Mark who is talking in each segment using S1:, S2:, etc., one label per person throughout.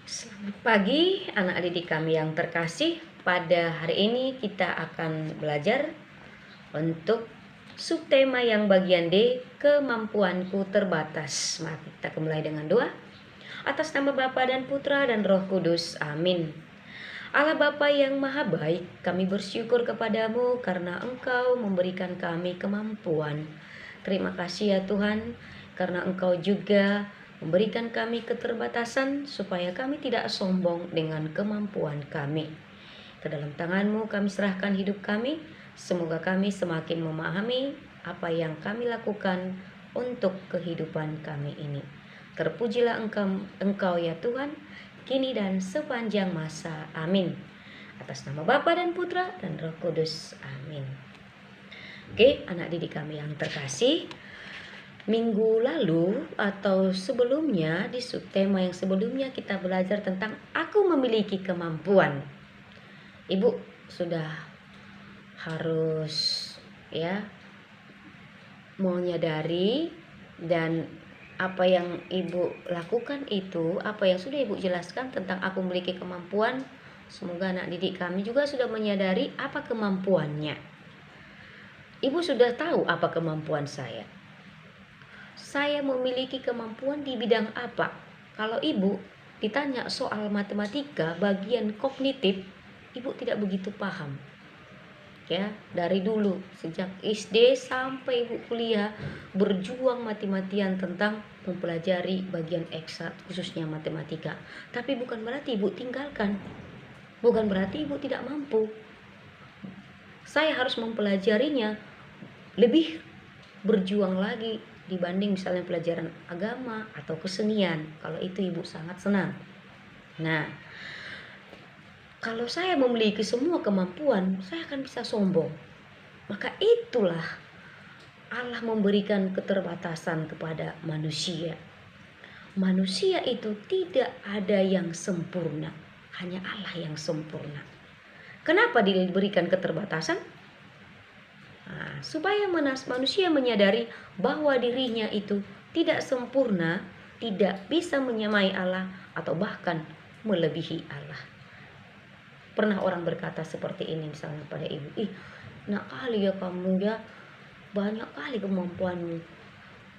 S1: Selamat pagi anak didik kami yang terkasih. Pada hari ini kita akan belajar untuk subtema yang bagian D, kemampuanku terbatas. Mari kita mulai dengan doa. Atas nama Bapa dan Putra dan Roh Kudus. Amin. Allah Bapa yang maha baik, kami bersyukur kepadamu karena Engkau memberikan kami kemampuan. Terima kasih ya Tuhan, karena Engkau juga memberikan kami keterbatasan supaya kami tidak sombong dengan kemampuan kami. Ke dalam tangan-Mu kami serahkan hidup kami, semoga kami semakin memahami apa yang kami lakukan untuk kehidupan kami ini. Terpujilah Engkau ya Tuhan, kini dan sepanjang masa. Amin. Atas nama Bapa dan Putra dan Roh Kudus. Amin. Oke, anak didik kami yang terkasih, minggu lalu atau sebelumnya di subtema yang sebelumnya kita belajar tentang aku memiliki kemampuan. Ibu sudah harus menyadari dan apa yang ibu lakukan itu, apa yang sudah ibu jelaskan tentang aku memiliki kemampuan, semoga anak didik kami juga sudah menyadari apa kemampuannya. Ibu sudah tahu apa kemampuan saya. Saya memiliki kemampuan di bidang apa? Kalau ibu ditanya soal matematika bagian kognitif, ibu tidak begitu paham. Ya, dari dulu sejak SD sampai ibu kuliah berjuang mati-matian tentang mempelajari bagian eksakt khususnya matematika. Tapi bukan berarti ibu tinggalkan. Bukan berarti ibu tidak mampu. Saya harus mempelajarinya lebih berjuang lagi dibanding misalnya pelajaran agama atau kesenian. Kalau itu ibu sangat senang. Nah, kalau saya memiliki semua kemampuan, saya akan bisa sombong. Maka itulah Allah memberikan keterbatasan kepada manusia. Manusia itu tidak ada yang sempurna, hanya Allah yang sempurna. Kenapa diberikan keterbatasan? Nah, supaya manusia menyadari bahwa dirinya itu tidak sempurna, tidak bisa menyamai Allah atau bahkan melebihi Allah. Pernah orang berkata seperti ini misalnya pada ibu, nak kali ya kamu ya, banyak kali kemampuanmu,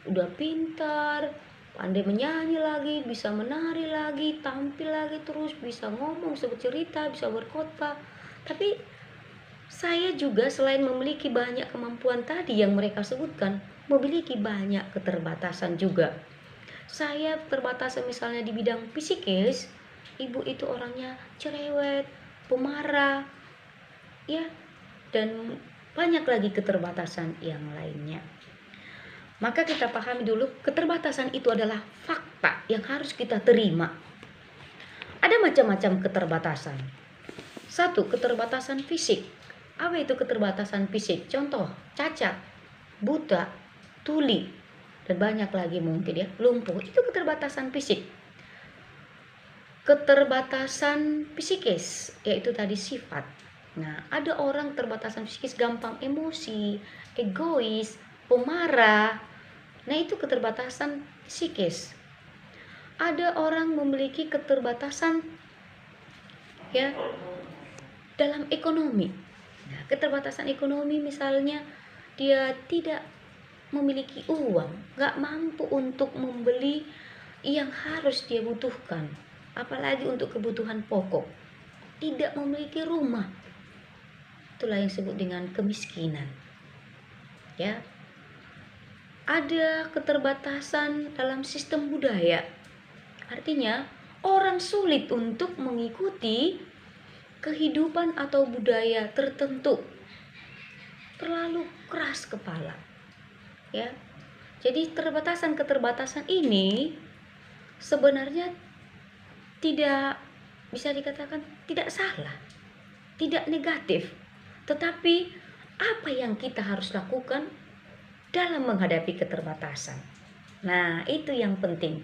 S1: udah pintar, pandai menyanyi lagi, bisa menari lagi, tampil lagi, terus bisa ngomong, bisa bercerita, bisa berkhotbah. Tapi saya juga selain memiliki banyak kemampuan tadi yang mereka sebutkan, memiliki banyak keterbatasan juga. Saya keterbatasan misalnya di bidang psikis, ibu itu orangnya cerewet, pemarah, ya, dan banyak lagi keterbatasan yang lainnya. Maka kita pahami dulu, keterbatasan itu adalah fakta yang harus kita terima. Ada macam-macam keterbatasan. Satu, keterbatasan fisik. Apa itu keterbatasan fisik? Contoh, cacat, buta, tuli, dan banyak lagi mungkin ya, lumpuh. Itu keterbatasan fisik. Keterbatasan psikis, yaitu tadi sifat. Nah, ada orang terbatasan psikis gampang emosi, egois, pemarah. Nah, itu keterbatasan psikis. Ada orang memiliki keterbatasan dalam ekonomi. Nah, keterbatasan ekonomi misalnya dia tidak memiliki uang, nggak mampu untuk membeli yang harus dia butuhkan, apalagi untuk kebutuhan pokok, tidak memiliki rumah. Itulah yang disebut dengan kemiskinan. Ya. Ada keterbatasan dalam sistem budaya. Artinya, orang sulit untuk mengikuti kehidupan atau budaya tertentu. Terlalu keras kepala. Ya. Jadi keterbatasan ini sebenarnya tidak bisa dikatakan tidak salah, tidak negatif. Tetapi apa yang kita harus lakukan dalam menghadapi keterbatasan? Nah, itu yang penting.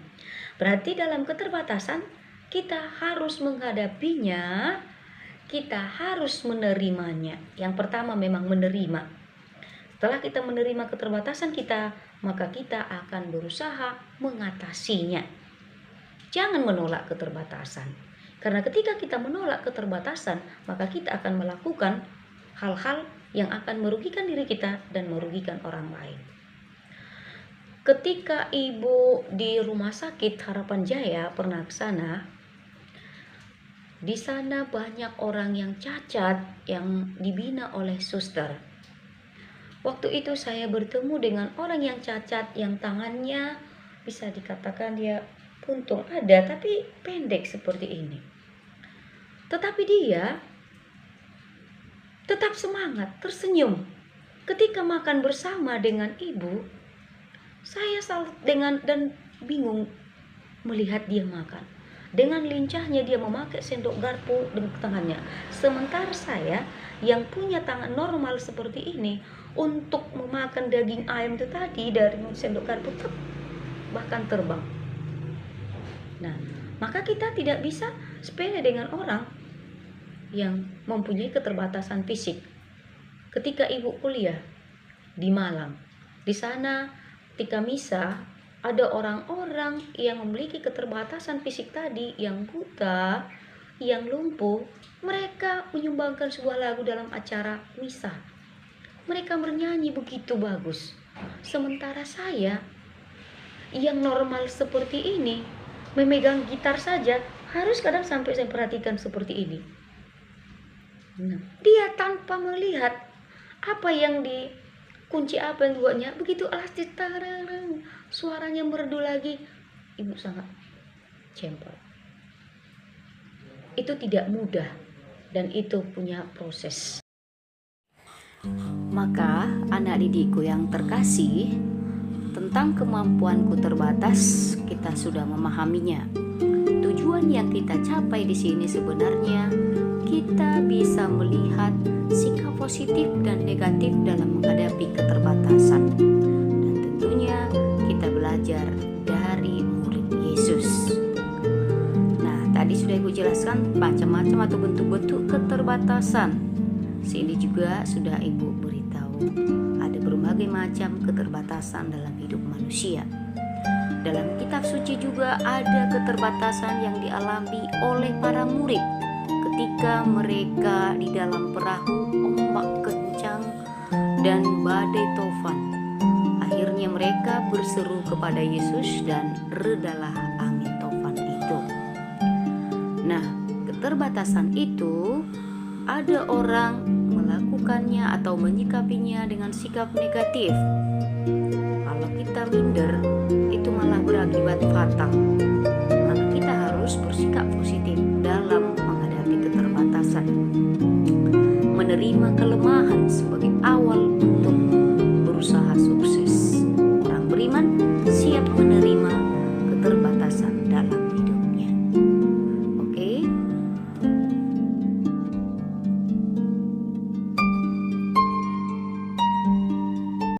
S1: Berarti dalam keterbatasan kita harus menghadapinya, kita harus menerimanya. Yang pertama memang menerima. Setelah kita menerima keterbatasan kita, maka kita akan berusaha mengatasinya. Jangan menolak keterbatasan. Karena ketika kita menolak keterbatasan, maka kita akan melakukan hal-hal yang akan merugikan diri kita dan merugikan orang lain. Ketika ibu di rumah sakit Harapan Jaya pernah ke sana, di sana banyak orang yang cacat yang dibina oleh suster. Waktu itu saya bertemu dengan orang yang cacat yang tangannya bisa dikatakan dia puntung ada tapi pendek seperti ini. Tetapi dia tetap semangat, tersenyum. Ketika makan bersama dengan ibu, saya salut dan bingung melihat dia makan. Dengan lincahnya dia memakai sendok garpu di tangannya. Sementara saya yang punya tangan normal seperti ini, untuk memakan daging ayam itu tadi dari sendok garpu bahkan terbang. Nah, maka kita tidak bisa sepele dengan orang yang mempunyai keterbatasan fisik. Ketika ibu kuliah di Malang, di sana ketika misa ada orang-orang yang memiliki keterbatasan fisik tadi, yang buta, yang lumpuh, mereka menyumbangkan sebuah lagu dalam acara misa. Mereka bernyanyi begitu bagus. Sementara saya yang normal seperti ini, memegang gitar saja harus kadang sampai saya perhatikan seperti ini. Nah, dia tanpa melihat apa yang kunci apa yang buatnya begitu elastis, suaranya merdu lagi. Ibu sangat cempol. Itu tidak mudah dan itu punya proses. Maka anak didikku yang terkasih, tentang kemampuanku terbatas kita sudah memahaminya. Tujuan yang kita capai di sini sebenarnya kita bisa melihat sikap positif dan negatif dalam menghadapi keterbatasan. Dan tentunya kita belajar dari murid Yesus. Nah, tadi sudah Ibu jelaskan macam-macam atau bentuk-bentuk keterbatasan. Sini juga sudah Ibu beritahu ada berbagai macam keterbatasan dalam hidup manusia. Dalam kitab suci juga ada keterbatasan yang dialami oleh para murid ketika mereka di dalam perahu, ombak kencang dan badai tofan. Akhirnya mereka berseru kepada Yesus dan redalah angin tofan itu. Nah, keterbatasan itu ada orang melakukannya atau menyikapinya dengan sikap negatif. Kalau kita minder, itu malah berakibat fatal. Maka kita harus bersikap positif dalam menghadapi keterbatasan. Menerima kelemahan sebagai awal untuk berusaha sukses. Orang beriman siap menerima